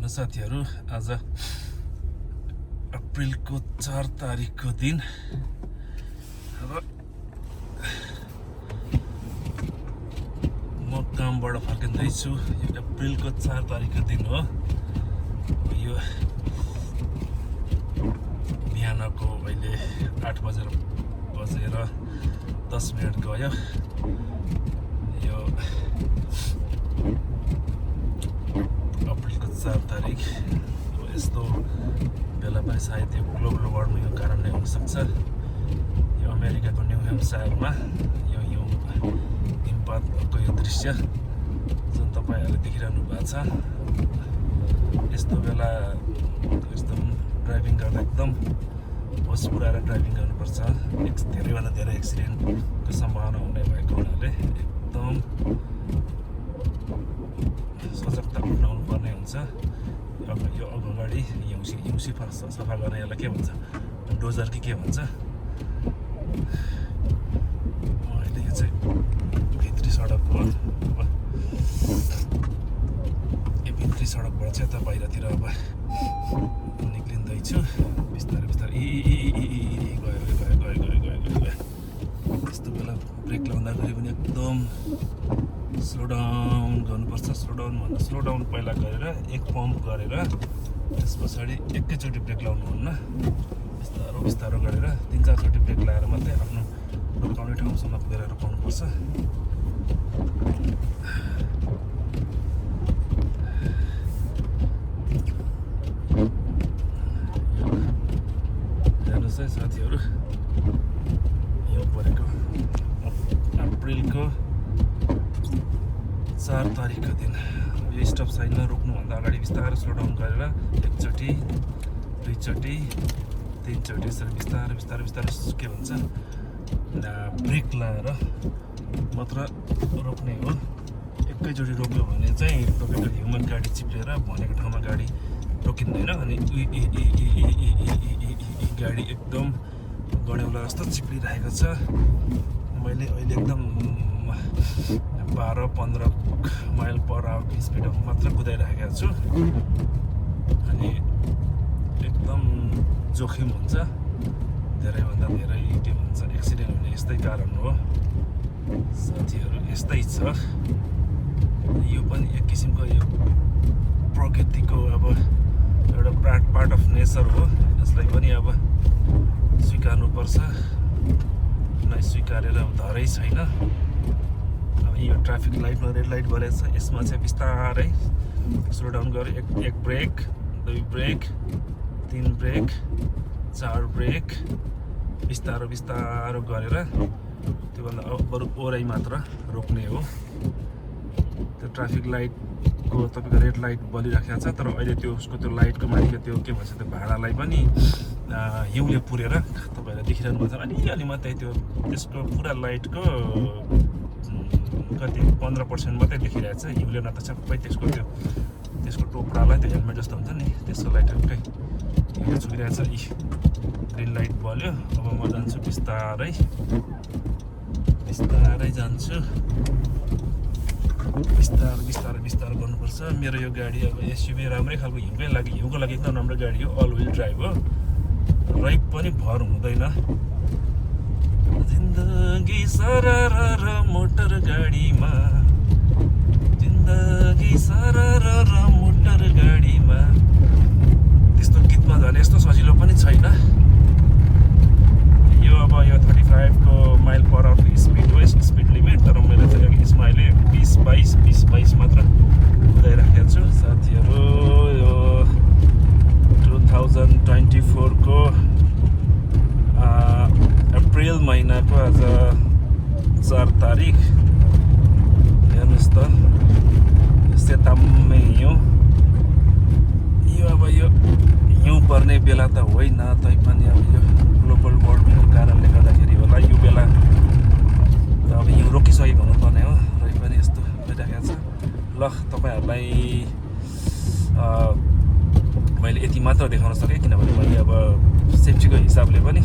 साथीहरु आज अप्रिलको 4 तारिकको दिन अब म कामबाट फर्किँदै छु। यो अप्रिलको 4 तारिकको दिन हो। यो बिहानको अहिले 8 बजेर 10 मिनेट गयो। यो अप्रिलको 4 तारिक यस्तो बेला पनि सायद यो ग्लोबल वार्मिङको कारणले हुन सक्छ। यो अमेरिकाको न्यू ह्याम्पसायरमा यो हिमपातको यो दृश्य जुन तपाईहरुले देखिरहनु भएको छ। यस्तो बेला एकदम ड्राइभिङ गर्दा एकदम होस पुऱ्याएर ड्राइभिङ गर्नुपर्छ। धेरैभन्दा धेरै एक्सिडेन्टको सम्भावना हुने भएको हुनाले एकदम सजगता अपनाउनु पर्ने हुन्छ। यो अगाडि हिउँसी सफा गर्ने यसलाई के भन्छ, डोजर कि के भन्छ। अहिले यो चाहिँ भित्री सडक हो। यो भित्री सडकबाट चाहिँ यता बाहिरतिर अब निक्लिँदैछु बिस्तारै बिस्तारै। गयो। यस्तो बेला ब्रेक लगाउँदाखेरि पनि एकदम स्लो डाउन गर्नुपर्छ। स्लो डाउन पहिला गरेर एक पम्प गरेर त्यस पछाडि एकैचोटि ब्रेक लाउनुहुन्न। बिस्तारो गरेर 3-4 चोटि ब्रेक लगाएर मात्रै आफ्नो रोकाउने ठाउँसम्म पुगेर रोकाउनुपर्छ। हेर्नुहोस् है साथीहरु, हिउँ परेको अप्रिलको 4 तारिकको दिन। यो स्टप साइनमा रोक्नुभन्दा अगाडि बिस्तारै स्लो डाउन गरेर एकचोटि 2 चोटि 3 चोटि यसरी बिस्तारै के भन्छ ब्रेक लगाएर मात्र रोक्ने हो। एकैचोटि रोक्यो भने चाहिँ तपाईँको हिउमा गाडी चिप्लेर भनेको ठाउँमा गाडी रोकिँदैन। अनि गाडी एकदम गड्याउला जस्तो चिप्लिरहेको छ। मैले अहिले एकदम 12-15 माइल पर आवरको स्पिडमा मात्र कुदाइरहेको छु। अनि एकदम जोखिम हुन्छ। धेरैभन्दा धेरै के भन्छ एक्सिडेन्ट हुने यस्तै कारण हो साथीहरु। यस्तै छ। यो पनि एक किसिमको यो प्रकृतिको अब एउटा पार्ट अफ नेचर हो। यसलाई पनि अब स्वीकार्नुपर्छ। नस्वीकारेर धरै छैन। अब यो ट्राफिक लाइटमा रेड लाइट बलेको छ। यसमा चाहिँ बिस्तारै स्लो डाउन गरे एक ब्रेक 2 ब्रेक 3 ब्रेक 4 ब्रेक बिस्तारो गरेर त्योभन्दा बरु ओरै मात्र रोक्ने हो। त्यो ट्राफिक लाइटको तपाईको रेड लाइट बलिराखेको छ। तर अहिले त्यो उसको त्यो लाइटको माथिको त्यो के भन्छ त्यो भाडालाई पनि हिउँले पुरेर तपाईहरुले देखिरहनु भएको छ। अलि मात्रै त्यो त्यसको पुरा लाइटको कति 15% मात्रै देखिरहेको छ। हिउँले न त सबै त्यसको टोप्रालाई त्यो हेलमेट जस्तो हुन्छ नि त्यसको लाइट टक्कै हिउँले छुइरहेको छ। ग्रिन लाइट बल्यो। अब म जान्छु बिस्तारै जान्छु। बिस्तारो गर्नुपर्छ। मेरो यो गाडी अब एसयुभी राम्रै खालको हिउँको लागि एकदम राम्रो गाडी हो। अल व्हिल ड्राइभ हो। राइड पनि भर हुँदैन। जिन्दगी सरर मोटर गाडीमा, जिन्दगी सरर मोटर गाडीमा। त्यस्तो गीतमा झन् यस्तो सजिलो पनि छैन। यो अब यो 35 को माइल पर आवरको स्पिड हो, स्पिड लिमिट। तर मैले चाहिँ यसमा अहिले 20-22 मात्र कुदाइराखेको छु साथीहरु। यो 2024 को अप्रिल महिनाको आज 4 तारिक। हेर्नुहोस् त सेताम्मै हिउँ। यो अब यो हिउँ पर्ने बेला त होइन तैपनि अब यो ग्लोबल वार्मिङको कारणले गर्दाखेरि होला यो बेला त अब हिउँ रोकिसकेको हुनुपर्ने हो। र पनि यस्तो भइरहेको छ। ल तपाईहरुलाई मैले यति मात्र देखाउन सकेँ किनभने मैले अब सेफ्टीको हिसाबले पनि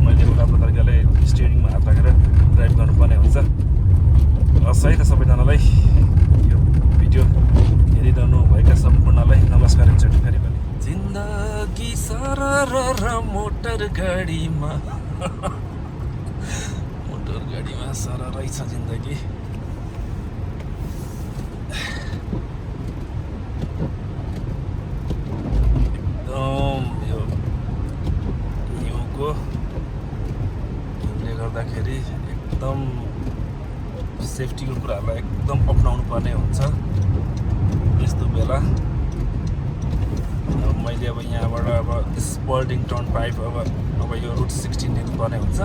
मैले राम्रो तरिकाले स्टियरिङमा हात राखेर ड्राइभ गर्नुपर्ने हुन्छ। हस् है त सबैजनालाई यो भिडियो हेरिरहनु भएका सम्पूर्णलाई नमस्कार। मोटर गाडीमा मोटर गाडीमा सारा रहेछ जिन्दगी एकदम यो हिउँको हिउँले गर्दाखेरि एकदम सेफ्टीको कुराहरूलाई एकदम अपनाउनु पर्ने हुन्छ यस्तो बेला मैले अब यहाँबाट अब स्पल्डिङ टाउन पाइप अब यो रुट 16 लिनुपर्ने हुन्छ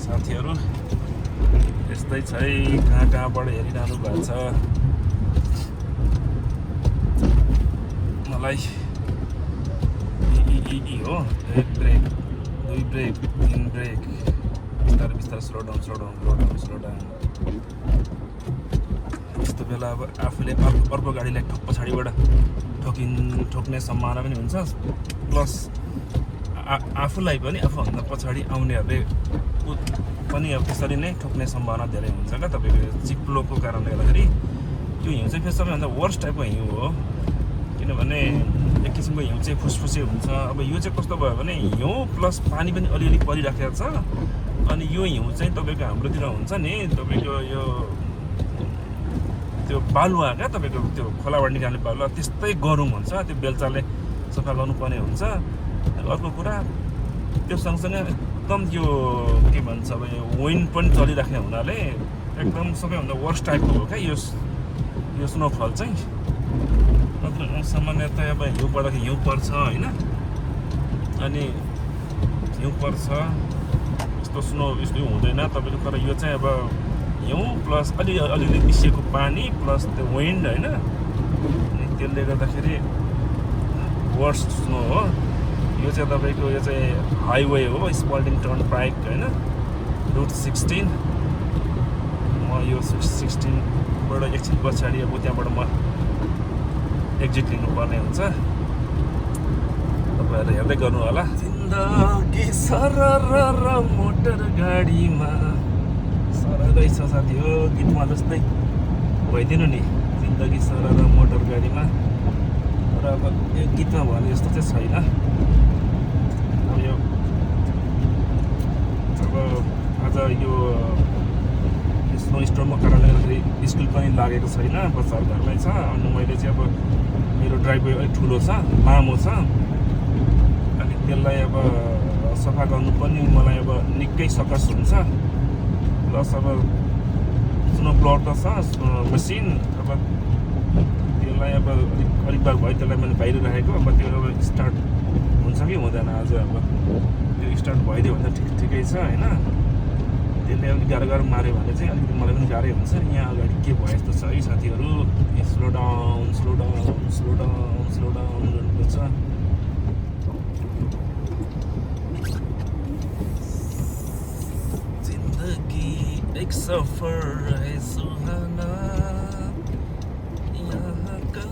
साथीहरू यस्तै छ है कहाँबाट हेरिरहनु भएको छ मलाई हो एक ब्रेक दुई ब्रेक तीन ब्रेक बिस्तारै बिस्तारै स्लो डाउन यस्तो बेला अब आफूले अर्को गाडीलाई पछाडिबाट ठोक्ने सम्भावना पनि हुन्छ प्लस आफूलाई पनि आफूभन्दा पछाडि आउनेहरूले पनि अब त्यसरी नै ठोक्ने सम्भावना धेरै हुन्छ क्या तपाईँको चिप्लोको कारणले गर्दाखेरि त्यो हिउँ चाहिँ फेरि सबैभन्दा वर्स्ट टाइपको हिउँ हो किनभने एक किसिमको हिउँ चाहिँ फुसफुसे हुन्छ अब यो चाहिँ कस्तो भयो भने हिउँ प्लस पानी पनि अलिअलि परिराखेको छ अनि यो हिउँ चाहिँ तपाईँको हाम्रोतिर हुन्छ नि तपाईँको यो त्यो बालुवा क्या तपाईँको त्यो खोलाबाट निकाल्ने बालुवा त्यस्तै गरौँ हुन्छ त्यो बेल्चाले सफा गर्नुपर्ने हुन्छ अर्को कुरा त्यो सँगसँगै एकदम यो के भन्छ अब यो विन्ड पनि चलिराख्ने हुनाले एकदम सबैभन्दा वर्स्ट टाइपको हो क्या यो स्नोफल चाहिँ सामान्यतः अब हिउँ पर्दाखेरि हिउँ पर्छ होइन अनि हिउँ पर्छ यस्तो स्नो हिउँ हुँदैन तपाईँको तर यो चाहिँ अब हिउँ प्लस अलिअलि मिसिएको पानी प्लस त्यो विन्ड होइन अनि त्यसले गर्दाखेरि वर्स्ट स्नो हो यो चाहिँ तपाईँको यो चाहिँ हाइवे हो स्पल्डिङ टाउन पाइक होइन रुट 16 म यो 16बाट एकछिन पछाडि अब त्यहाँबाट म एक्जिट लिनुपर्ने हुन्छ तपाईँहरू हेर्दै गर्नु होला जिन्दगी सरर मोटर गाडीमा सरर रहेछ साथी हो गीतमा जस्तै भइदिनु नि जिन्दगी सरर मोटर गाडीमा तर अब यो गीतमा भने जस्तो चाहिँ छैन अब यो अब आज यो स्नो स्टोरको कारणले गर्दाखेरि स्कुल पनि लागेको छैन बच्चाहरू घरमै छ अनि मैले चाहिँ अब मेरो ड्राइभवे अलिक ठुलो छ लामो छ अनि त्यसलाई अब सफा गर्नु पनि मलाई अब निकै सकस हुन्छ प्लस अब स्नो ब्लर त छ मसिन अब त्यसलाई अब अलिक बार भयो त्यसलाई मैले बाहिर राखेको अब त्यो अब स्टार्ट हुन्छ कि हुँदैन आज अब त्यो स्टार्ट भइदियो भने त ठिकै छ होइन त्यसले अलिक गाह्रो माऱ्यो भने चाहिँ अलिकति मलाई पनि गाह्रै हुन्छ यहाँ अगाडि के भयो जस्तो छ है साथीहरू स्लो डाउन गर्नुपर्छ जिन्दगी एक सफर है सुहाना यहाँ का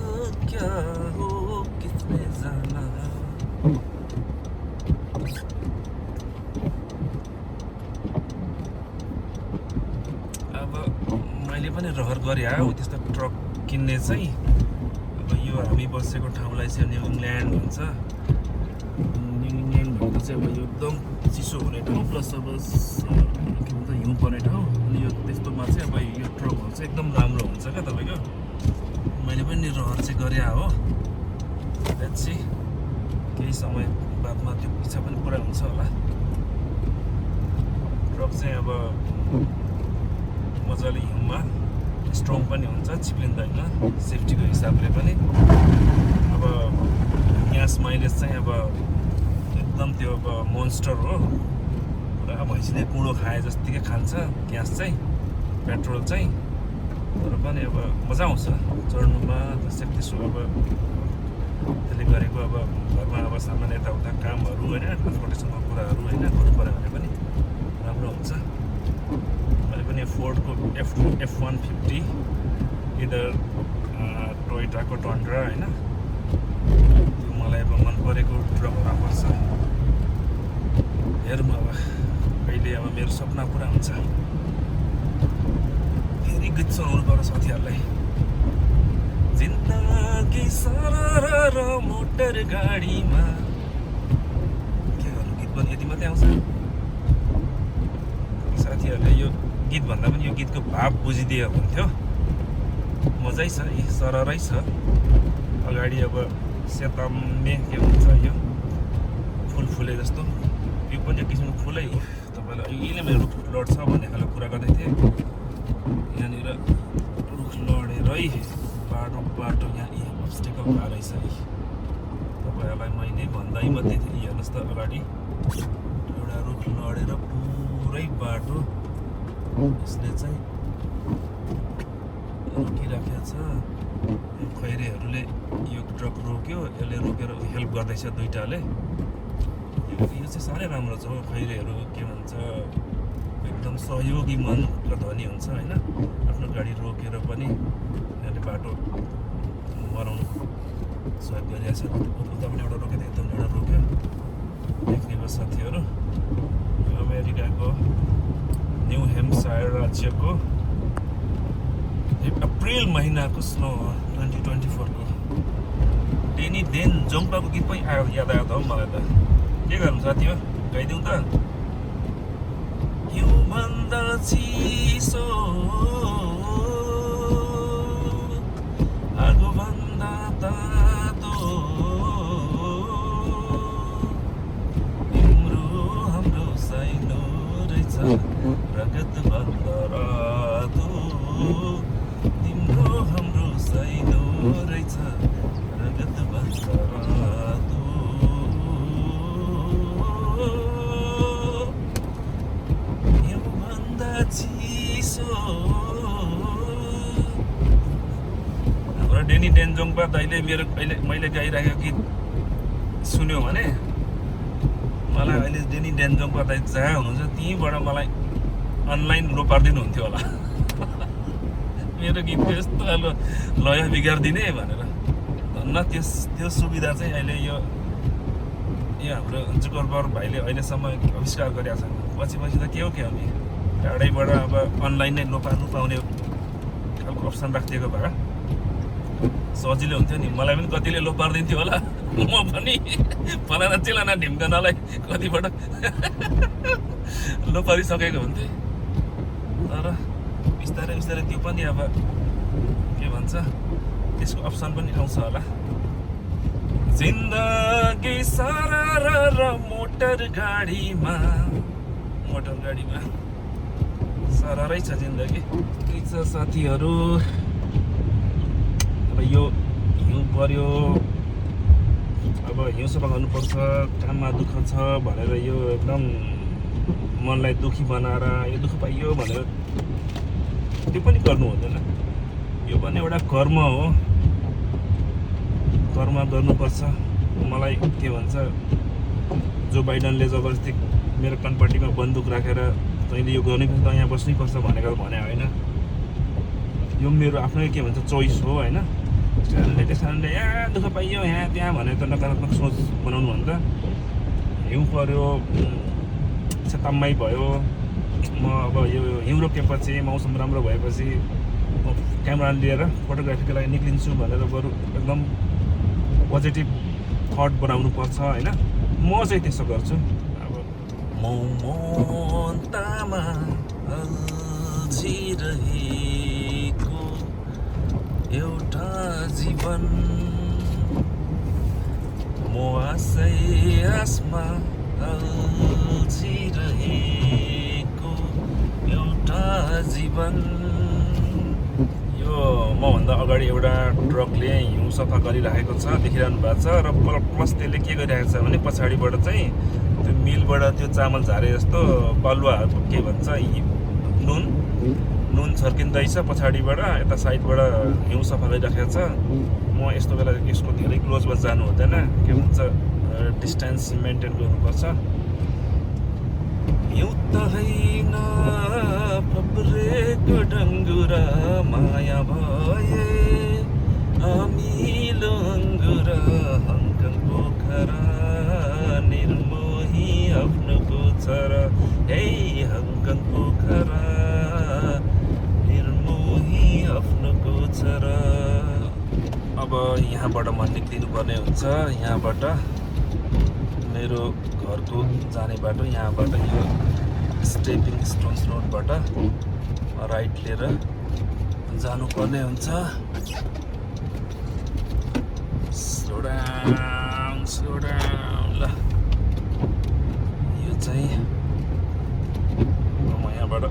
क्या हो किसने जाना मैले पनि रहर गरेँ हो त्यस्तो ट्रक किन्ने चाहिँ अब यो हामी बसेको ठाउँलाई चाहिँ न्यू इङ्ल्यान्ड भन्छ न्यू इङ्ल्यान्ड भनेको चाहिँ अब यो एकदम चिसो हुने ठाउँ प्लस अब के भन्छ हिउँ पर्ने ठाउँ अनि यो त्यस्तोमा चाहिँ अब यो ट्रकहरू चाहिँ एकदम राम्रो हुन्छ क्या तपाईँको मैले पनि रहर चाहिँ गरेँ हो चाहिँ केही समय बादमा त्यो इच्छा पनि पुरा हुन्छ होला ट्रक चाहिँ अब मजाले हिउँमा स्ट्रङ पनि हुन्छ चिप्लिँदैन सेफ्टीको हिसाबले पनि अब ग्यास माइलेज चाहिँ अब एकदम त्यो अब मोन्स्टर हो पुरा भैँसीले कुँडो खाए जत्तिकै खान्छ ग्यास चाहिँ पेट्रोल चाहिँ तर पनि अब मजा आउँछ चढ्नुमा त्यसै त्यसो अब त्यसले गरेको अब घरमा अब सामान्य यताउता कामहरू होइन ट्रान्सपोर्टेसनको कुराहरू होइन गर्नु पऱ्यो भने पनि राम्रो हुन्छ मैले पनि फोर्डको F-150 इदर टोयोटाको टन्ड्रा होइन त्यो मलाई अब मन परेको ट्रक पर्छ हेरौँ अब कहिले अब मेरो सपना पुरा हुन्छ फेरि गीत सुनाउनु पर्यो साथीहरूलाई जिन्दगी सरर मोटर मोटर गाडीमा के गर्नु गीत पनि यति मात्रै आउँछ साथीहरूले यो गीत भन्दा पनि यो गीतको भाव बुझिदियो हुन्थ्यो मजै छ सररै छ अगाडि अब सेतम्मे के भन्छ यो फुल फुले जस्तो यो पनि एक किसिमको फुलै हो तपाईँलाई अहिले मेरो रुख लड्छ भन्ने खालको कुरा गर्दै थिएँ यहाँनिर रुख लडेरै बाटो यहाँ अब्स्टेकल भएर रहेछ तपाईँहरूलाई मैले भन्दै मात्रै थिएँ हेर्नुहोस् त अगाडि एउटा रुख लडेर पुरै बाटो यसले चाहिँ रोकिराखेको छ खैरेहरूले यो ट्रक रोक्यो यसले रोकेर हेल्प गर्दैछ दुइटाले यो चाहिँ साह्रै राम्रो छ खैरेहरू के भन्छ एकदम सहयोगी मनका धनी हुन्छ होइन आफ्नो गाडी रोकेर पनि यहाँले बाटो बनाउनु सहयोग गरिरहेछ उता पनि एउटा रोक्यो एकदम एउटा रोक्यो देख्ने साथीहरू अमेरिकाको न्यू हेम्पसायर राज्यको अप्रिल महिनाको स्नो 2024 को डेनी डेन जोङ्पाको गीत पनि आयो याद आयो त हौ मलाई त के गर्नु साथी हो गाइदिउँ त हिउँभन्दा चिसो आगोभन्दा तातो तिम्रो हाम्रो साइनो रहेछ रगत भन्दा रातो तिम्रो हाम्रो साइनो रहेछ रगत भन्दा रातो योभन्दा चिसो हाम्रो डेनी डेन्जोङपा दाइले मेरो अहिले मैले गाइरहेको गीत सुन्यो भने मलाई अहिले डेनी डेन्जोङपा दाइ जहाँ हुनुहुन्छ त्यहीँबाट मलाई अनलाइन लोपारिदिनु हुन्थ्यो होला मेरो गीतको यस्तो खालको लय बिगारिदिने भनेर धन्न त्यो सुविधा चाहिँ अहिले यो हाम्रो जुकरबर्ग भाइले अहिलेसम्म आविष्कार गरेका छन् पछि त के हो नि टाढैबाट अब अनलाइन नै लोपार्नु पाउने खालको अप्सन राखिदिएको भए सजिलो हुन्थ्यो नि मलाई पनि कतिले लोपारिदिन्थ्यो होला म पनि फलाना चिलाना ढिम्कनालाई कतिबाट लोपारिसकेको हुन्थेँ तर बिस्तारै बिस्तारै त्यो पनि अब के भन्छ त्यसको अप्सन पनि आउँछ होला जिन्दगी सारा र मोटर गाडीमा सारा रहेछ जिन्दगी के छ साथीहरू अब यो हिउँ पर्यो अब हिउँ सफा गर्नुपर्छ काममा दुःख छ भनेर यो एकदम मनलाई दुखी बनाएर यो दुःख पाइयो भनेर त्यो पनि गर्नु हुँदैन यो पनि एउटा कर्म हो कर्म गर्नुपर्छ मलाई के भन्छ जो बाइडनले जबरजस्ती मेरो कनपट्टिमा बन्दुक राखेर तैँले यो गर्नुपर्छ त यहाँ बस्नैपर्छ भनेको भने होइन यो मेरो आफ्नै के भन्छ चोइस हो होइन त्यस कारणले यहाँ दुःख पाइयो यहाँ त्यहाँ भनेर त नकारात्मक सोच बनाउनु भन्दा हिउँ पर्यो सेतम्मै भयो म अब यो हिउँ रोकेपछि मौसम राम्रो भएपछि म क्यामेरा लिएर फोटोग्राफीको लागि निक्लिन्छु भनेर बरु एकदम पोजिटिभ थट बनाउनु पर्छ होइन म चाहिँ त्यसो गर्छु अब ममतामा अल्झिरहेको एउटा जीवन म आशमा अल्झिरहेको एउटा जीवन यो मभन्दा अगाडि एउटा ट्रकले हिउँ सफा गरिराखेको छ देखिरहनु भएको छ र प्लस त्यसले के गरिरहेको छ भने पछाडिबाट चाहिँ त्यो मिलबाट त्यो चामल झारे जस्तो बालुवा के भन्छ नुन छर्किँदैछ पछाडिबाट यता साइडबाट हिउँ सफा गरिराखेको छ म यस्तो बेला यसको धेरै क्लोजमा जानु हुँदैन के भन्छ डिस्टेन्स मेन्टेन गर्नुपर्छ हिउँ त होइन फब्रेको डङ्गुरा माया भए अमिलो अङ्गुरा हङकङ पोखरा निर्मोही आफ्नो गोचर हे हङकङ पोखरा निर्मोही आफ्नो गोचर अब अब यहाँबाट म निक्लिनु पर्ने हुन्छ। यहाँबाट मेरो घरको जाने बाटो यहाँबाट यो स्टेपिङ स्टोन्स रोडबाट राइट लिएर जानुपर्ने हुन्छ। स्लो डाउन ल। यो चाहिँ म यहाँबाट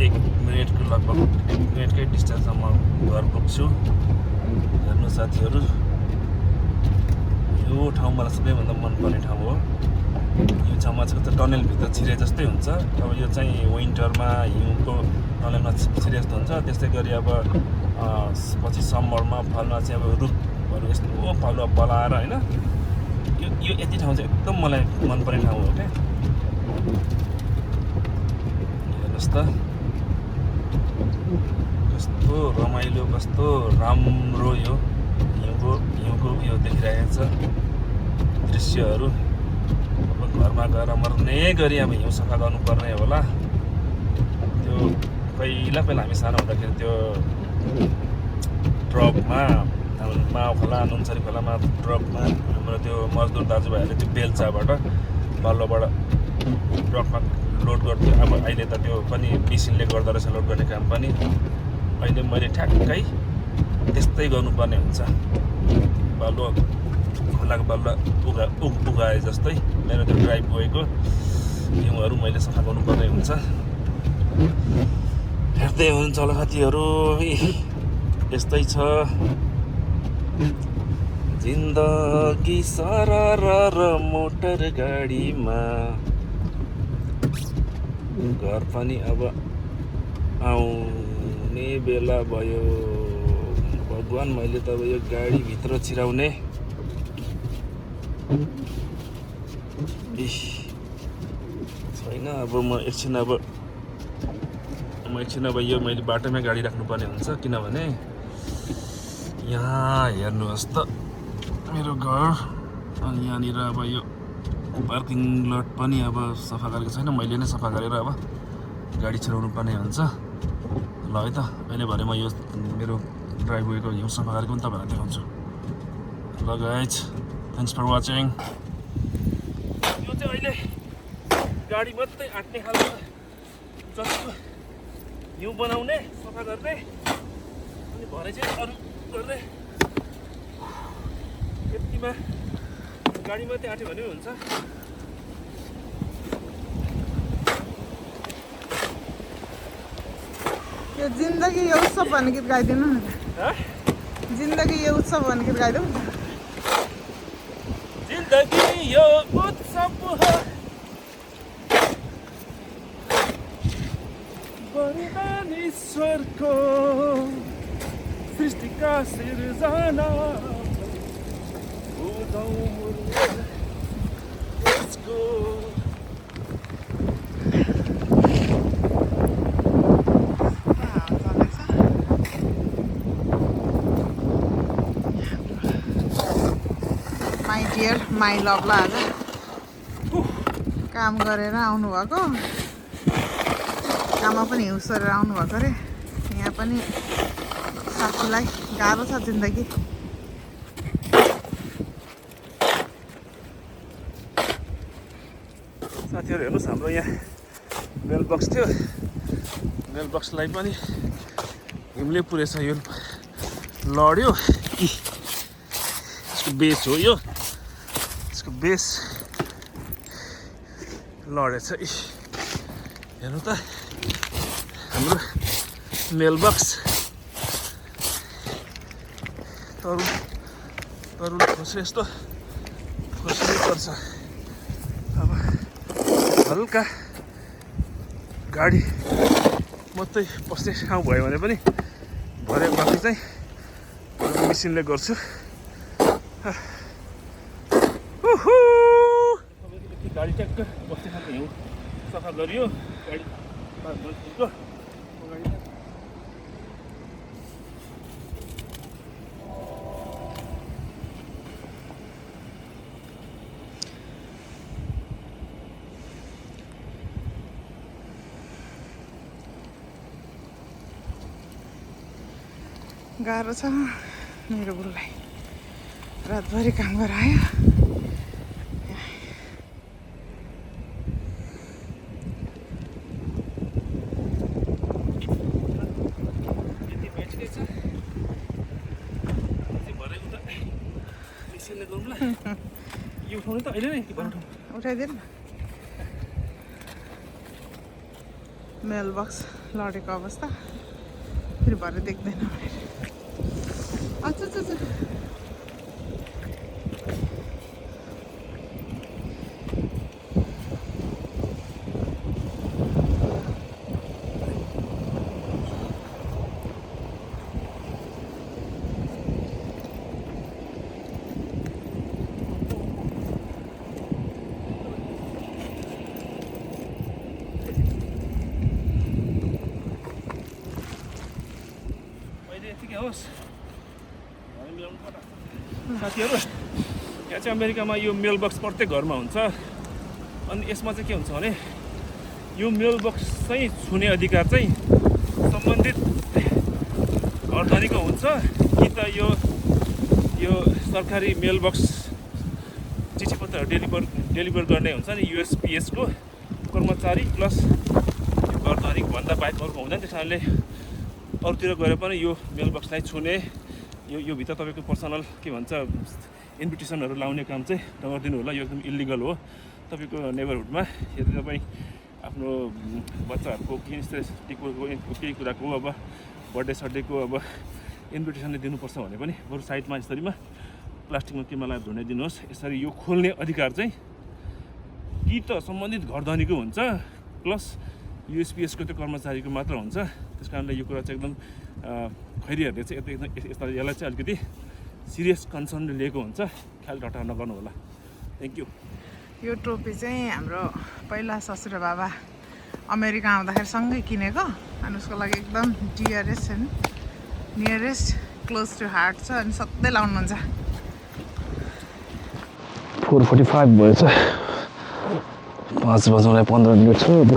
1 मिनटको लगभग 1 मिनटकै डिस्टेन्समा म घर पुग्छु। हेर्नु साथीहरू, यो ठाउँ मलाई सबैभन्दा मनपर्ने ठाउँ हो। यो ठाउँमा चाहिँ त टनेलभित्र छिरे जस्तै हुन्छ। अब यो चाहिँ विन्टरमा हिउँको टनेलमा छिरे जस्तो हुन्छ। त्यस्तै गरी अब पछि समरमा फलमा चाहिँ अब रुखहरू यस्तो पालुवा पलाएर होइन, यो यति ठाउँ चाहिँ एकदम मलाई मनपर्ने ठाउँ हो क्या। हेर्नुहोस् त कस्तो रमाइलो, कस्तो राम्रो यो हिउँको यो देखिरहेको छ दृश्यहरू। अब घरमा गएर मर्ने गरी अब हिउँ सफा गर्नुपर्ने होला। त्यो पहिला हामी सानो हुँदाखेरि त्यो ट्रकमा माउ खोला नुनसरी खोलामा ट्रकमा हाम्रो त्यो मजदुर दाजुभाइहरूले त्यो बेल्चाबाट बाल्लोबाट ट्रकमा लोड गर्थ्यो। अब अहिले त त्यो पनि मेसिनले गर्दो रहेछ लोड गर्ने काम पनि। अहिले मैले ठ्याक्कै त्यस्तै गर्नुपर्ने हुन्छ। बालुवा खोलाको बालुवा उगाए जस्तै मेरो त्यो ड्राइभ गएको हिउँहरू मैले सफा गर्नुपर्ने हुन्छ। हेर्दै हुन्छ होला साथीहरू, यस्तै छ जिन्दगी सरर मोटर गाडीमा। घर पनि अब आउने बेला भयो। भगवान्, मैले त अब यो गाडीभित्र छिराउने छैन। अब म एकछिन अब यो मैले बाटोमै गाडी राख्नुपर्ने हुन्छ। किनभने यहाँ हेर्नुहोस् त मेरो घर, अनि यहाँनिर अब यो पार्किङ लट पनि अब सफा गरेको छैन। मैले नै सफा गरेर अब गाडी छिराउनु पर्ने हुन्छ। ल है त, अहिले भरे म यो मेरो ड्राइभवेको हिउँ सफा गरेको पनि तपाईँहरूलाई देखाउँछु। ल गाइज, थ्याङ्क्स फर वाचिङ। यो चाहिँ अहिले गाडी मात्रै आँट्ने खालको जस्तो हिउँ बनाउने सफा गर्ने, अनि भरे चाहिँ अरू गर्ने। यतिमा गाडी मात्रै आँट्यो भने हुन्छ। यो जिन्दगी यो उत्सव भन्ने गीत गाइदिनु न। जिन्दगी यो उत्सव भन्ने गीत गाइदिउँ। जिन्दगी यो उत्सव हो, वरदान ईश्वरको सृष्टिका सिर्जना यसको। माई डियर माई लभलाई आज काम गरेर आउनुभएको, काममा पनि हिउँ सरेर आउनुभएको अरे। यहाँ पनि साथीलाई गाह्रो छ जिन्दगी। साथीहरू हेर्नुहोस्, हाम्रो यहाँ मेल बक्स थियो। मेल बक्सलाई पनि हिउँले पुरेछ। यो लड्यो। यसको बेस हो, यो यसको बेस लडेछ। हेर्नु त हाम्रो मेल बक्स तरुल खोसे यस्तो खोस्नै पर्छ। अब हल्का गाडी मात्रै पस्ने ठाउँ भयो भने पनि भरे बाँकी चाहिँ मेसिनले गर्छु। गाडी ट्याक्क बस्ने खालको हिउँ सफा गरियो। गाडी गाह्रो छ मेरो बुढोलाई। रातभरि काम गरायो उठाइदिनु न मेल बक्स लडेको अवस्था फेरि भरे देख्दैन भनेर अच्छा साथीहरू यहाँ चाहिँ अमेरिकामा यो मेल बक्स प्रत्येक घरमा हुन्छ अनि यसमा चाहिँ के हुन्छ भने यो मेल बक्स चाहिँ छुने अधिकार चाहिँ सम्बन्धित घरधनीको हुन्छ कि त यो सरकारी मेल बक्स चिठीपत्रहरू डेलिभर गर्ने हुन्छ नि युएसपिएसको कर्मचारी प्लस घरधनी भन्दा बाहेक अरूको हुँदैन त्यस कारणले अरूतिर गएर पनि यो मेल बक्सलाई छुने यो भित्र तपाईँको पर्सनल के भन्छ इन्भिटेसनहरू लाउने काम चाहिँ नगरिदिनु होला यो एकदम इलिगल हो तपाईँको नेबरहुडमा यदि तपाईँ आफ्नो बच्चाहरूको केही कुराको अब बर्थडे सड्डेको अब इन्भिटेसनले दिनुपर्छ भने पनि बरु साइडमा यसरीमा प्लास्टिकमा केमा लगाएर धुनाइदिनुहोस् यसरी यो खोल्ने अधिकार चाहिँ कि त सम्बन्धित घरधनीको हुन्छ प्लस युएसपिएसको त्यो कर्मचारीको मात्र हुन्छ त्यस कारणले यो कुरा चाहिँ एकदम खैरीहरूले चाहिँ यसलाई चाहिँ अलिकति सिरियस कन्सर्नले लिएको हुन्छ ख्याल ठट्टा नगर्नु होला थ्याङ्क यू यो टोपी चाहिँ हाम्रो पहिला ससुरा बाबा अमेरिका आउँदाखेरि सँगै किनेको अनि उसको लागि एकदम डियरेस्ट होइन नियरेस्ट क्लोज टु हार्ट छ अनि सधैँ लाउनुहुन्छ 4:45 भएछ 5 बज्नुलाई 15 मिनट छ अब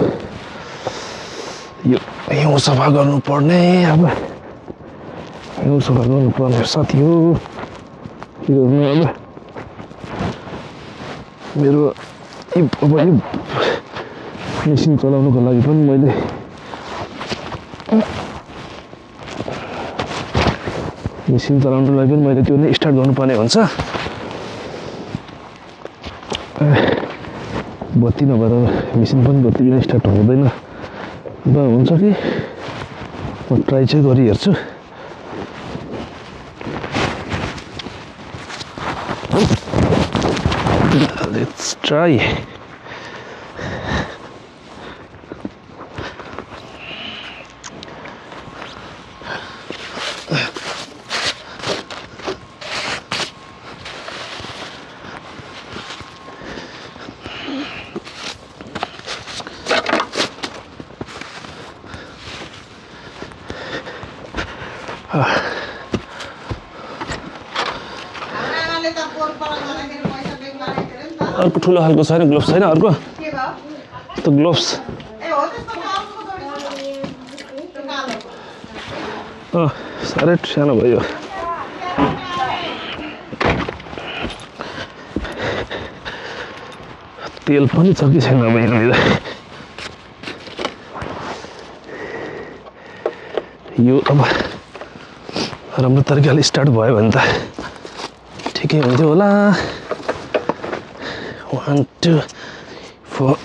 यो हिउँ सफा गर्नुपर्ने अब हिउँ सफा गर्नुपर्ने साथी हो अब मेरो अब यो मेसिन चलाउनुको लागि पनि मैले त्यो नै स्टार्ट गर्नुपर्ने हुन्छ बत्ती नभएर मेसिन पनि बत्ती बिना स्टार्ट हुँदैन ल हुन्छ कि म ट्राई चाहिँ गरिहेर्छु लेट्स ट्राई अर्को ठुलो खालको छैन ग्लोभ्स छैन अर्को त्यो ग्लोभ्स साह्रै सानो भयो तेल पनि छ कि छैन यहाँनिर यो अब राम्रो तरिकाले स्टार्ट भयो भने त ठिकै हुन्थ्यो होला 1 2 4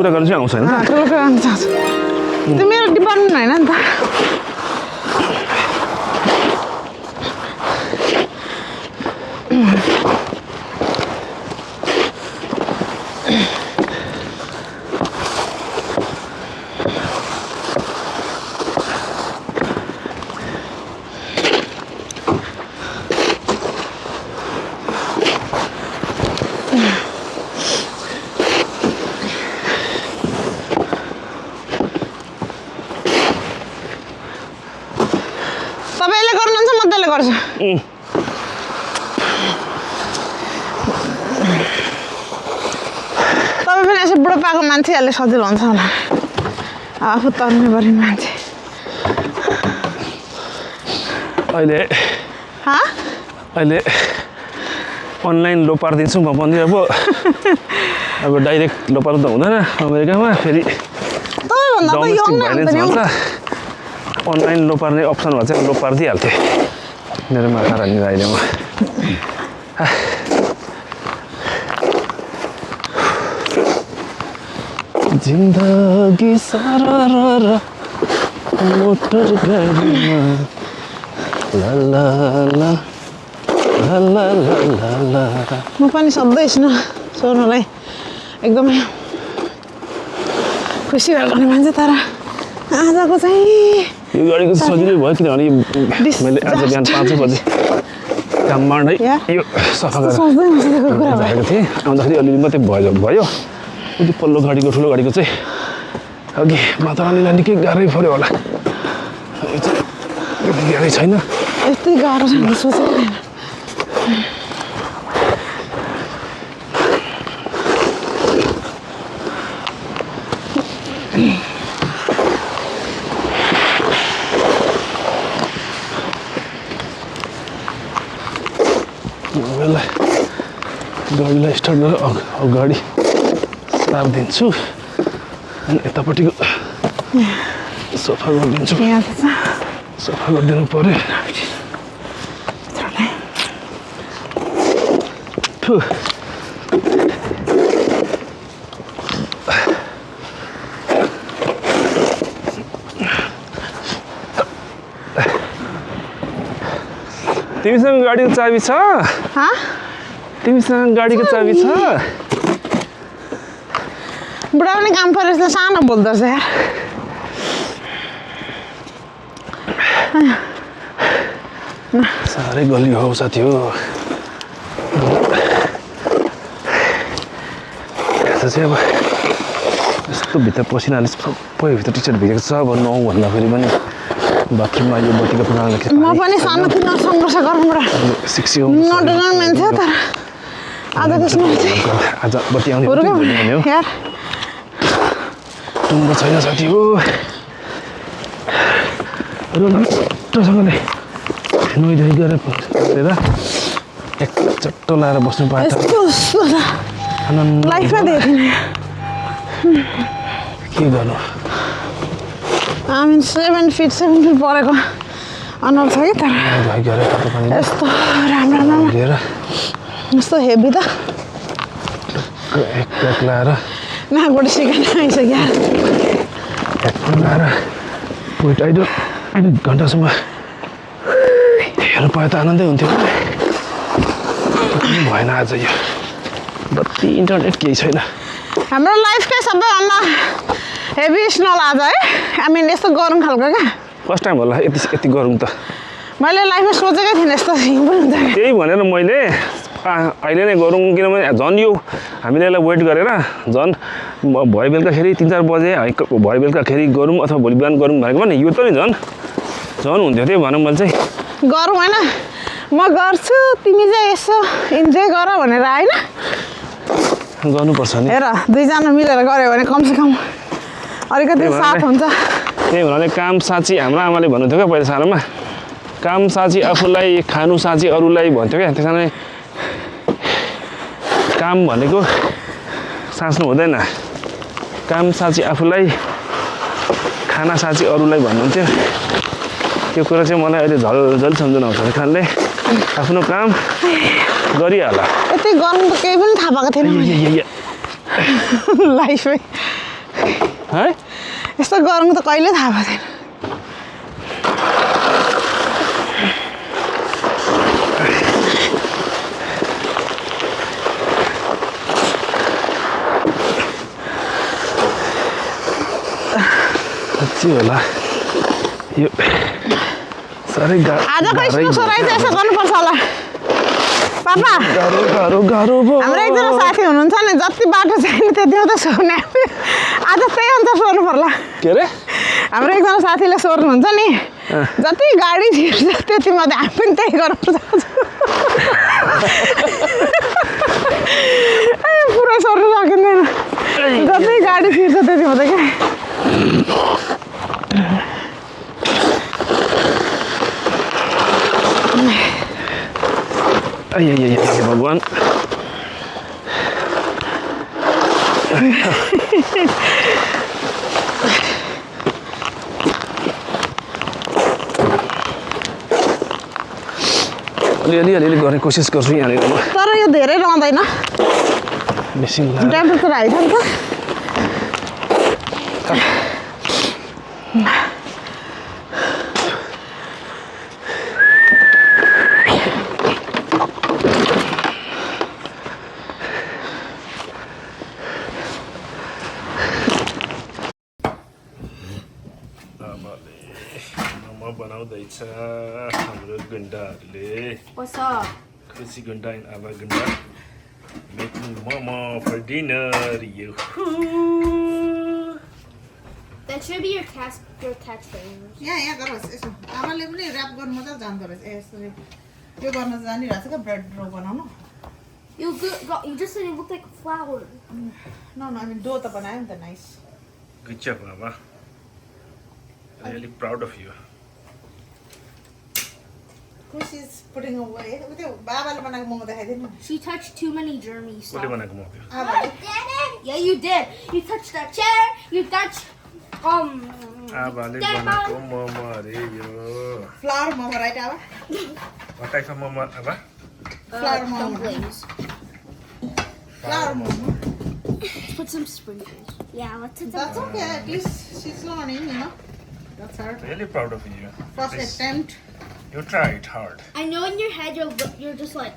कुरा गर्नु चाहिँ आउँछ होइन ठुलो कुरा गर्नु चाहन्छु त्यो मेरो डिपार्टमेन्ट होइन नि त तपाईँले गर्नुहुन्छ म त्यसले गर्छु तपाईँ पनि यसो बुढो पाएको मान्छेहरूले सजिलो हुन्छ होला आफू तर्ने पर्ने मान्छे अहिले अनलाइन लोपार दिन्छु म पनि अब डाइरेक्ट लोपार त हुँदैन अमेरिकामा फेरि डोमेस्टिक भाइलेन्स भन्छ अनलाइन लोपार्ने अप्सन भन्छ लोपार दिइहाल्थेँ मेरो माखा रानी अहिले म जिन्दगी सारा मोटर गाडीमा ला ला ला ला ला ला ला म पनि सधैँ सोर्नुलाई एकदमै खुसी भएर गर्ने मान्छे तर आजको चाहिँ यो गाडीको सजिलै भयो किनभने मैले आज बिहान 5 बजे काममा नै यो सफा गरेको थिएँ आउँदाखेरि अलिअलि मात्रै भयो उति पल्लो गाडीको ठुलो गाडीको चाहिँ अघि माता रानीलाई निकै गाह्रै पऱ्यो होला यो चाहिँ गाह्रै छैन यस्तै गाह्रो छ सोचेको थिएन गाडीलाई स्टार्ट गरेर अगाडि सारिदिन्छु अनि यतापट्टिको सफा गरिदिन्छु सफा गरिदिनु पऱ्यो तिमीसँग गाडीको चाबी छ तिमीसँग गाडीको चाबी छ बुढा पनि काम परेर त सानो बोल्दो रहेछ यार साह्रै गलियो हौ साथी हो यस्तो चाहिँ अब यस्तो भित्र पसिनाले सबै भित्र टी सर्ट भिजेको छ अब नौ भन्दा फेरि पनि बाथरुममा यो बत्तीको प्रकारले म पनि सानोतिनो सङ्घर्ष गर्नुबाट नडर्ने मान्छे तर आज त्यसमा आज बत्ती आउने हो टुङ्गो छैन साथी हो राम्रोसँगले नुहाइधुवाइ गरेर एक चट्टो लाएर बस्नु पाएछ लाइफमा देखेको थिएन के गर्नु 7 फिट परेको अनुहार छ कि तर यस्तो राम्रो यस्तो हेभी त एक लाएर नाकबाट सिकाउन आइसक्यो हेडफोन लाएर वेट आइडो घन्टासम्म हेर्नु पाए त आनन्दै हुन्थ्यो भएन आज यो बत्ती इन्टरनेट केही छैन हाम्रो लाइफकै सबैभन्दा हेभी स्नोल आज है यस्तो गरौँ खालको क्या फर्स्ट टाइम होला यति गरौँ त मैले लाइफमा सोचेकै थिइनँ यस्तो त्यही भनेर मैले अहिले नै गरौँ किनभने झन् यो हामीले यसलाई वेट गरेर झन् भए बेलुकाखेरि 3-4 बजे भए बेलुकाखेरि गरौँ अथवा भोलि बिहान गरौँ भनेको पनि यो त नि झन् हुन्थ्यो त्यही भनौँ मैले चाहिँ गरौँ होइन म गर्छु तिमी चाहिँ यसो इन्जोय गर भनेर होइन गर्नुपर्छ नि हेर दुईजना मिलेर गऱ्यो भने कमसेकम अलिकति साथ हुन्छ त्यही भनाले काम साँची हाम्रो आमाले भन्नुहुन्थ्यो क्या पहिला सानोमा काम साँची आफूलाई खानु साँची अरूलाई भन्थ्यो क्या त्यसमा काम भनेको साँच्नु हुँदैन काम साँची आफूलाई खाना साँची अरूलाई भन्नुहुन्थ्यो त्यो कुरा चाहिँ मलाई अहिले झल सम्झना आउँछ कारणले आफ्नो काम गरिहाल यति गर्नु त केही पनि थाहा पाएको थिएन लाइफै है यस्तो गरौँ त कहिले थाहा भएन के होला यो साह्रै आजको स्कुल सोराइ चाहिँ यसो गर्नुपर्छ होला पापा गाह्रो भयो हाम्रो एकजना साथी हुनुहुन्छ नि जति बाटो चाहिँ त्यति मात्रै सोर्ने आज त्यही अनुसार सोर्नु पर्ला के अरे हाम्रो एकजना साथीले सोर्नुहुन्छ नि जति गाडी छिर्छ त्यति मात्रै हामी पनि त्यही गर्नुपर्छ पुरै सोर्नु सकिँदैन जति गाडी छिर्छ त्यति मात्रै क्या भगवान अलिअलि गर्ने कोसिस गर्छु यहाँनिर म तर यो धेरै रहँदैन बेसी टेम्परेचर हाई छ नि त बनाउँदैछ हाम्रो गुन्डाहरूले खुसी गुन्डा एन्ड आमा Gunda making momo for dinner you That should be your catchphrase. यहाँ गरोस् यसो आमाले पनि ऱ्याप गर्नु मात्रै जान्दो रहेछ यसरी यो गर्न जानिरहेछ क्या ब्रेड रो बनाउनु You just said it looked like flour. No, I mean डो त बनायो नि त nice Good job, Mama. I'm really proud of you. She's putting away. त्यो बाबाले बनाएको मोमो देखाइदिनु She touched too many germy stuff. कसले बनाएको momo? Yeah, you did. You touched that chair. You touched आबाले बनाएको मोमो अरे यो. फ्लावर मोमो राइट आबा? What type of momo, Aba? Flour momo. dumplings. Flour momo. Put some sprinkles. Yeah, let's put That's okay. At least she's learning, you know. That's her Really proud of you. first Please, attempt. You tried hard. I know in your head you're just like,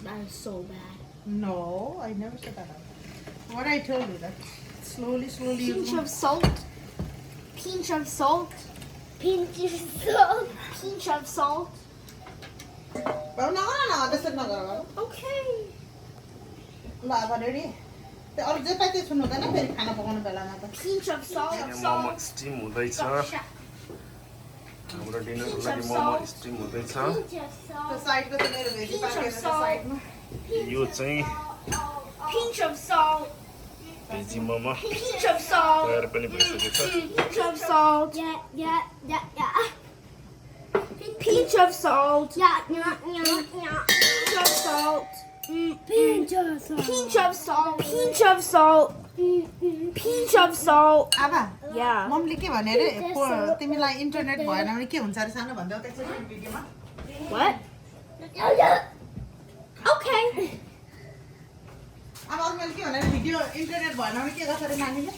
that is so bad. No, I never said that. What I told you that slowly. Pinch of salt. Pinch of salt. Pinch of salt. Pinch of salt. But no, this is not gonna. Okay. ल अब ready त्यो अरु जे पाइ त्यो छुनु हुँदैन फेरि खाना पकाउनु बेलामा त Pinch of salt. यहाँ मोमो स्टिम हुँदैछ. हाम्रो डिनरको लागि मोमो स्टिम हुँदैछ. Pinch of त्यो salt. साइडको त मेरो भेजी पाकेर साइडमा यो चाहिँ Pinch of salt. भेजी मोमो Pinch of salt. तयार पनि भइसकेको छ. Pinch of salt. Yeah. Pinch of salt. Pinch of salt. Pinch of salt. Pinch of salt. Pinch of salt. Pinch of salt. आबा Yeah. मम्मीले के भने रे तिमीलाई इन्टरनेट भएन भने के हुन्छ रे सानो भन्दै त्यसरी भिडियोमा What? Okay. अब अरु मैले के भने भिडियो इन्टरनेट भएन भने के गर्छ रे नानीले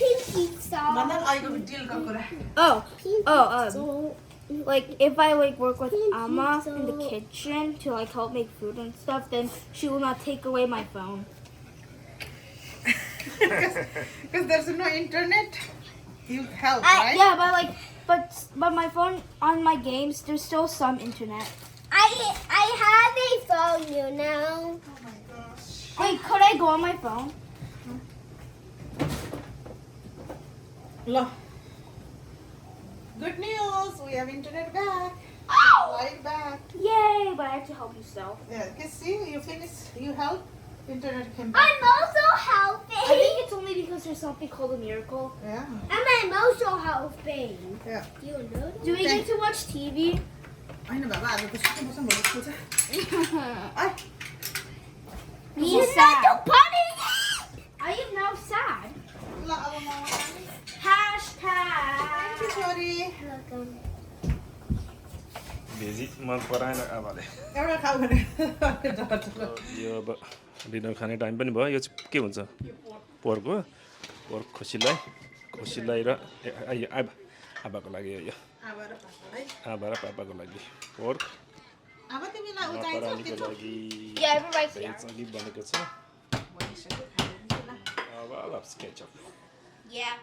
Pinch salt. भन्दा अहिलेको डिलको कुरा Like if I work with Amma in the kitchen to help make food and stuff, then she will not take away my phone. because there's no internet you help right Yeah, but my phone on my games there's still some internet. I have a phone, you know. oh my gosh Wait, could I go on my phone? ल good news we have internet back live back Yay! But I have to help you sell. yeah okay see you finish you help internet came back I'm also I helping. think it's only because there's something called a miracle. yeah And I'm also helping. yeah You know Do we get to watch TV? हैन बाबा आज त सुत्नु पर्छ भोलि school छ ai You're not the bunny. I am now sad. ल अब म Hashtag. sorry भेजी मन पराएन आबाले. एउटा खाऊ भने यो अब डिनर खाने टाइम पनि भयो. यो चाहिँ के हुन्छ? पोर्क हो. पोर्क खुसीलाई र आबाको लागि हो यो आमा र पापालाई आबा र पापाको लागि पोर्क अब तिमीलाई उचाइन्छ परानीको लागि Yeah, everybody's here. भेज अघि बनेको छ भनिसक्यो खाइदिन्छु ल अब लप्स केचप Yeah.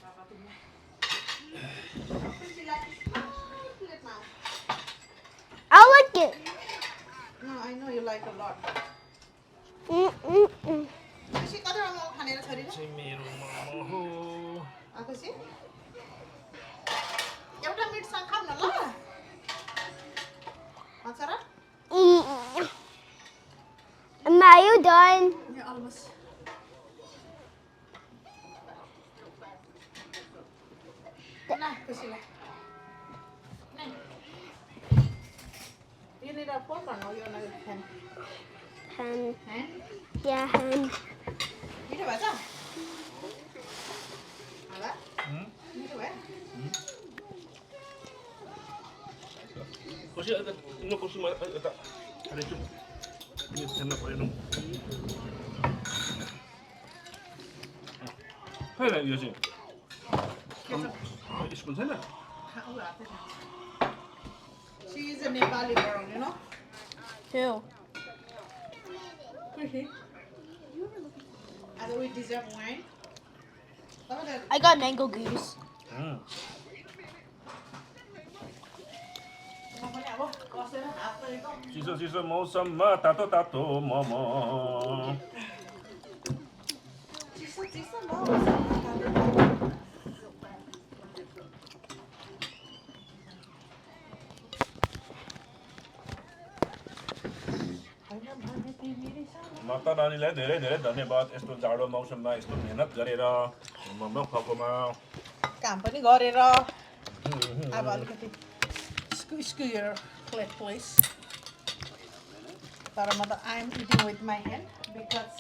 पापा तिमीलाई खुसीलाई प्लेटमा I like it. No, I know you like a lot. Mm-mm-mm. खुसी कतिवटा मोमो खाने र छोरीले चाहिँ मेरो मोमो हो खुसी एउटा मिटसँग खाऊ न ल अच्छा र Are you done? Yeah, almost. Na, खुसीलाई नै You need a fork or no? You want a hand? Hand. Hand? Yeah, hand. मिठो भएछ? होला? मिठो भयो? खुसी यता खुसी म यता हालेछु यो खेल्न परेन खै यो चाहिँ स्कुल छैन खाऊ हातै खान्छ. She is a Nepali girl, you know? Who? Pretty. And we deserve wine. I got mango goose. चिसो चिसो मौसममा तातो तातो मोमो माता रानीलाई धेरै धेरै धन्यवाद यस्तो जाडो मौसममा यस्तो मेहनत गरेर मोमो खुवाएकोमा काम पनि गरेर अब अलिकति स्क्यु your plate please. तर म त I am eating with my hand because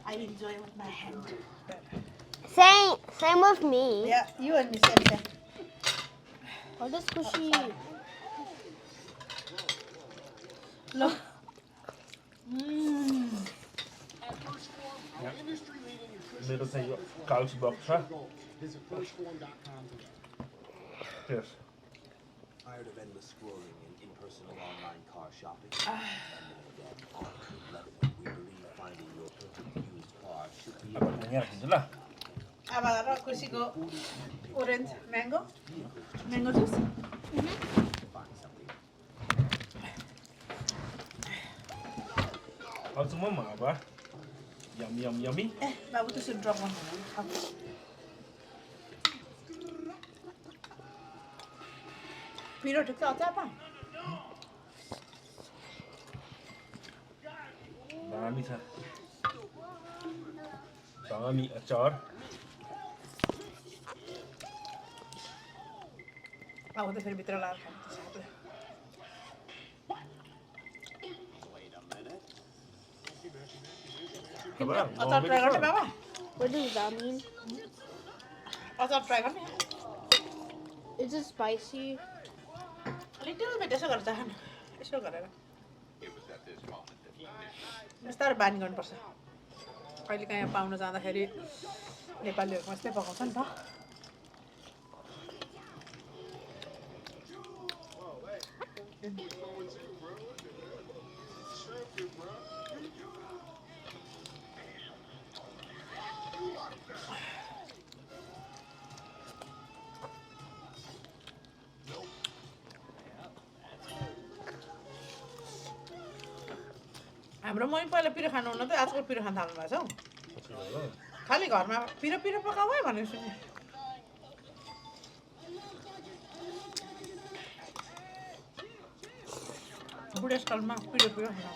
I enjoy with my hand. Same with me. Yeah, you and me same. What is squishy? Look. मेरो चाहिँ यो काल्स बक्स छ Yes. Tired of endless scrolling and impersonal online car shopping? And then again, on Club Leather, we believe finding your perfect used car should be अब यहाँ राखिदिन्छु ल अब र खुसीको orange mango juice. find something. अझ म अब यमी बाबु त्यसो ड्रप गर्नु पिरो ठिक छ अचार त दामी छ दामी अचार अब त फेरि भित्र लाएर खानु अचार ट्राई गर्ने बाबा What does that mean? अचार ट्राई गर्ने Is it spicy? Little beet यसो गरेर खानु यसो गरेर बिस्तारै बानी गर्नुपर्छ कहिले काहीँ पाउन जाँदाखेरि नेपालीहरूको यस्तै पकाउँछ नि त हाम्रो मम्मी पहिला पिरो खानुहुन्न त आजकल पिरो खान थाल्नु भएको छ हौ खालि घरमा पिरो पिरो पकाऊ है भनेको सुने बुढेसकालमा पिरो पिरो खानु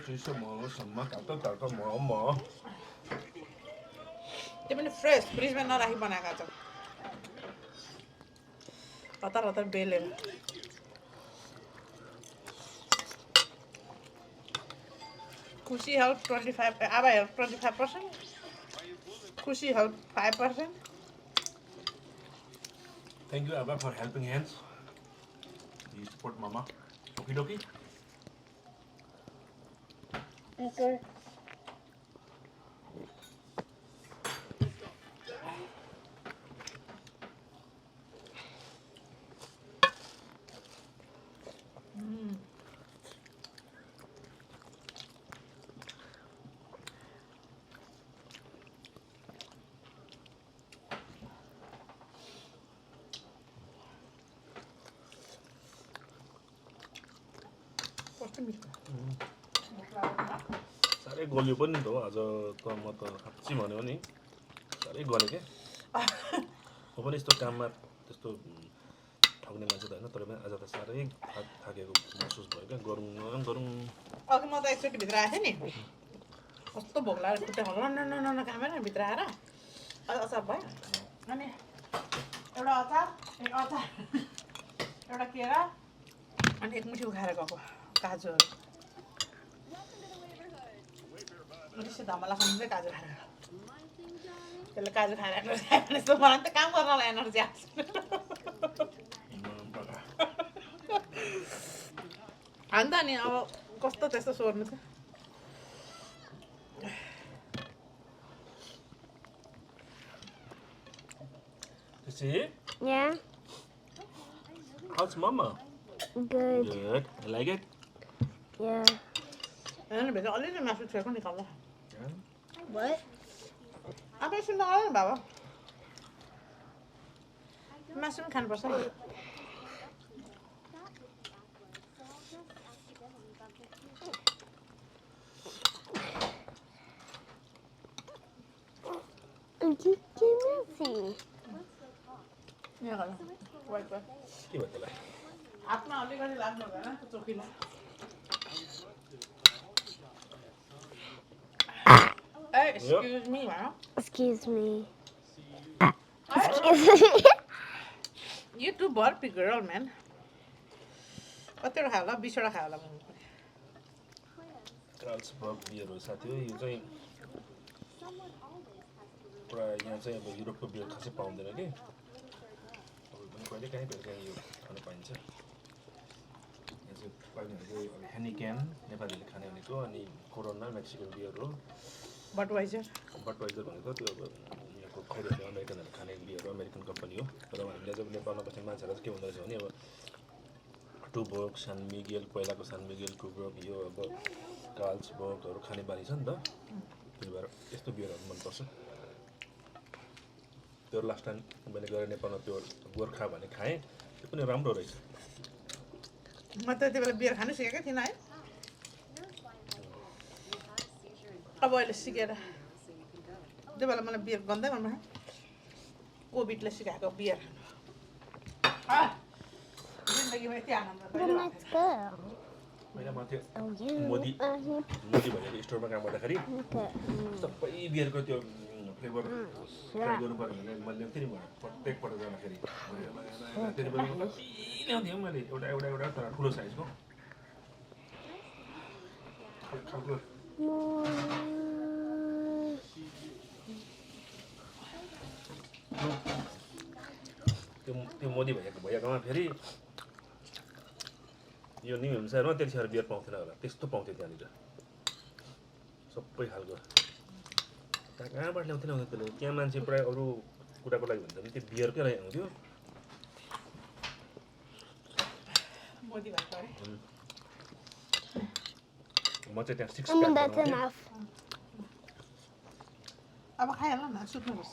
चिसो मोमोसम्म तातो मोमो त्यो पनि फ्रेस फ्रिजमा नराखी बनाएका छ हतार हतार बेलेर खुसी हेल्प 25 आबा हेल्प 25% खुसी help 5%. Thank you, Abba, for helping hands. You support Mama. Okie dokie. Okay. कस्तो मिठो साह्रै गल्यो पनि नि त हो आज त म त साँच्ची भन्यो नि साह्रै गलेँ क्या म पनि यस्तो काममा त्यस्तो ठग्ने मान्छे त होइन तर पनि आज त साह्रै थाकेको महसुस भयो क्या गरौँ गरौँ अघि म त एकचोटि भित्र आएको थिएँ नि कस्तो भोक लागेर खुट्टा न कामेर भित्र आएर अझ अचार भयो अनि एउटा अचार एक अचार एउटा केरा अनि एक मुठी उखाएर गएको काजुहरू त्यसै धमला खानु काजु खाएर त्यसले काजु खाएर एनर्जी आयो भने जस्तो मलाई त काम गर्नलाई एनर्जी आएको अन्त नि अब कस्तो त्यस्तो सोर्नु छ त्यसै Yeah. how's mama Good. good you like it Yeah. अनि भेज अलिअलि मासु छोएको निकाल्दा What? अब एकछिन नगर न बाबा मासु पनि खानुपर्छ नि Messy. यहाँ गर वाइट वाइट के भयो त्यसलाई हातमा अलिकति लाग्नु भएन त्यो चोकीलाई ए एक्सक्युज मी भन Excuse me. Excuse me. यो टु बर्पी गर्ल म्यान कतिवटा खायो होला 20 वटा खायो होला कार्ल्सबर्ग बियरहरू साथी हो यो चाहिँ प्रायः यहाँ चाहिँ अब युरोपको बियर खासै पाउँदैन कि अब पनि कहिले काहीँ यो खानु पाइन्छ यहाँ चाहिँ पाइने भनेको अब हेनिक्यान नेपालीले खाने भनेको अनि कोरोना मेक्सिकन बियर हो बटवाइजर बटवाइजर भनेको त्यो अब यहाँको खैरीहरूले अमेरिकनहरूले खाने बियर हो अमेरिकन कम्पनी हो तर हामीले जब नेपालमा बस्ने मान्छेहरूलाई चाहिँ के हुँदो रहेछ भने अब टुबर्ग सान मिगेल पहिलाको सान मिगेल टुबर्ग यो अब कार्ल्सबर्गहरू खाने बानी छ नि त त्यही भएर यस्तो बियरहरू मनपर्छ त्यो लास्ट टाइम मैले गएर नेपालमा त्यो गोर्खा भन्ने खाएँ त्यो पनि राम्रो रहेछ म त त्यति बेला बियर खानु सिकेकै थिइनँ है अब अहिले सिकेर त्यो बेला मलाई बियर गन्दै मन पर्छ कोभिडले सिकाएको बियर जिन्दगीमा यति आनन्द Then let's go. पहिला म त्यो Oh, yeah. मोदी मोदी भनेको स्टोरमा काम गर्दाखेरि Okay. सबै बियरको त्यो फ्लेभर ट्राई गर्नु पर्यो भने मैले ल्याउँथेँ नि मलाई प्रत्येकपल्ट जाँदाखेरि त्यति बेला कति ल्याउँथेँ मैले एउटा एउटा एउटा तर ठुलो साइजको खालको त्यो मोदी भैयाकोमा फेरि यो न्यु हिमसारमा त्यतिखेर बियर पाउँथेन होला त्यस्तो पाउँथ्यो त्यहाँनिर सबै खालको कहाँबाट ल्याउँथेन त्यसले त्यहाँ मान्छे प्रायः अरू कुराको लागि भन्दा पनि त्यो बियरकै लागि आउँथ्यो मोदी भएको अरे म चाहिँ त्यहाँ 6 I mean, that's enough. अब खाइहाल न सुत्नुपर्छ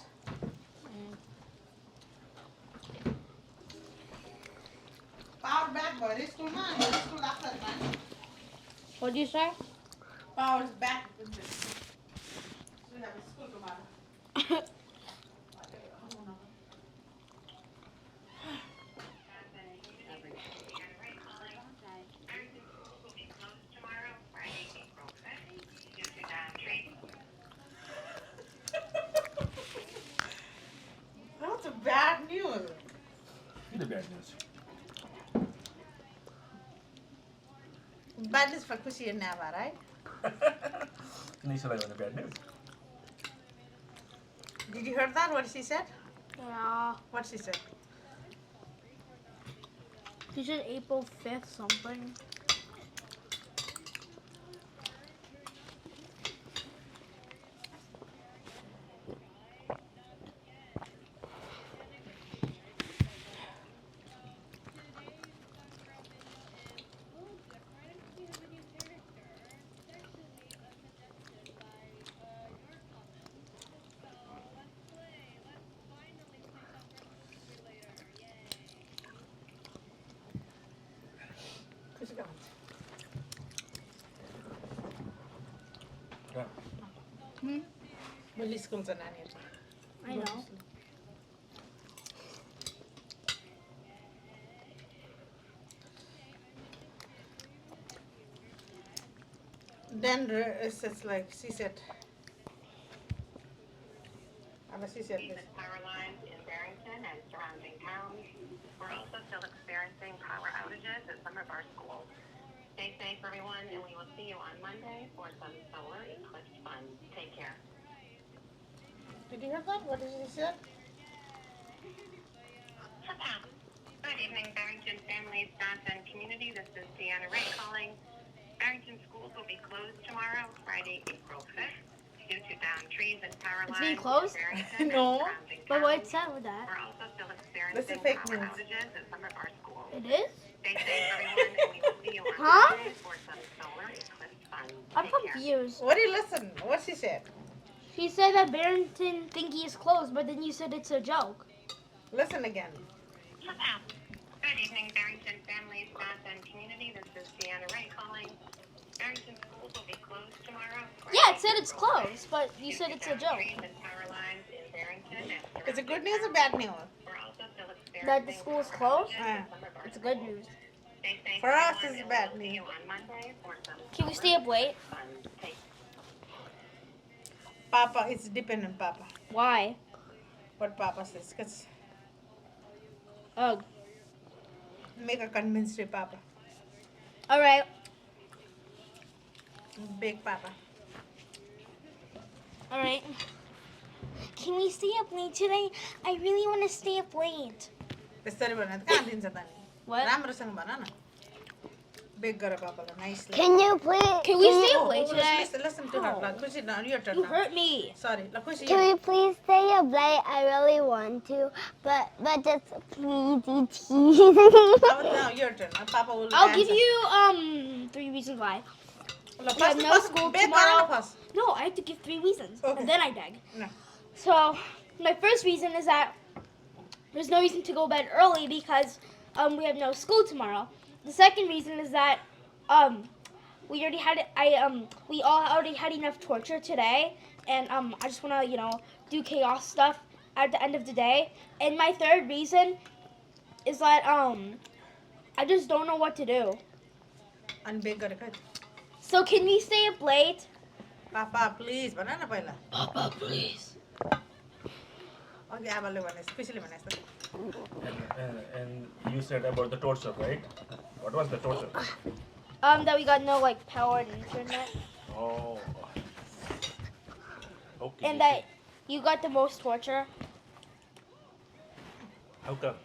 पावर ब्याक भयो अरे स्कुलमा स्कुल लाग्छ अरे पानी What'd you say? Power is back. School tomorrow. That's bad news. The bad news. Bad news for Kushi and Nava, right? Nisha like bad news. Did you hear that? What she said? Yeah. What she said? She said April 5th something. र भोलि school छ नानीहरू I know. Then it's just like she said. She said this. Power lines in Barrington and surrounding towns. We're also still experiencing power outages at some of our schools. Stay safe, everyone, and we will see you on Monday for some solar eclipse fun. Take care. Did you hear that? What did she say? Good evening, Barrington families, staff, and community. This is Deanna Ray calling. Barrington schools will be closed tomorrow, Friday, April 5th, due to downed trees and power It's lines. being closed? In Barrington No. and surrounding But what's towns. that with that? We're also still This experiencing is fake power news. outages at some of our schools. It is? Stay safe, everyone, and we will see you on Huh? Monday for some solar eclipse fun. I'm Take care. confused. What do you listen? What she said? She said that Barrington Thingy is closed, but then you said it's a joke. Listen again. Good evening, Barrington families, staff, and community. This is Deanna Ray calling. Barrington schools will be closed tomorrow. Yeah, it said it's closed, but you said it's a joke. Trees and power lines in Barrington and Is it good news or bad news? we're also still experiencing That the school's closed? Yeah. It's good news. Stay safe, For us, everyone, it's and bad we'll see news. you on Monday for some Can we stay up late? fun. Take Papa, it's depend on Papa. Why? What Papa says. Cause Oh, make a convince to Papa. alright. Big Papa. Alright. Can we stay up late today? I really want to stay up late. त्यसरी भने त कहाँ दिन्छ त नि What? राम्रोसँग भन न बेक गर पापालाई nicely Can you please? Can we stay up late today? listen to her ल खुसी न your turn You now. hurt me. Sorry ल खुसी Can we please stay up late? I really want to, but just please tease. now your turn Papa will I'll answer. give you 3 reasons why. ल we have first no school bake गर न tomorrow. first. No, I have to give 3 reasons, Okay. and then I beg. No. So, my first reason is that there's no reason to go bed early because we have no school tomorrow. The second reason is that we already had we all already had enough torture today, and I just want to do chaos stuff at the end of the day. And my third reason is that I just don't know what to do. अनि bake गर खै So can we stay up late? Papa please भन न पहिला Papa, please. अघि आमाले भने खुसीले भने जस्तो and you said about the torture, right? What was the torture? That we got no power and internet, Oh. Okay. and that you got the most torture. How come?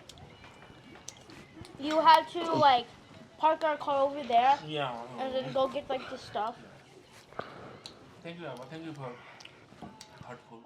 You had to park our car over there Yeah. and then go get the stuff. Thank you, Abba. Thank you for thoughtful.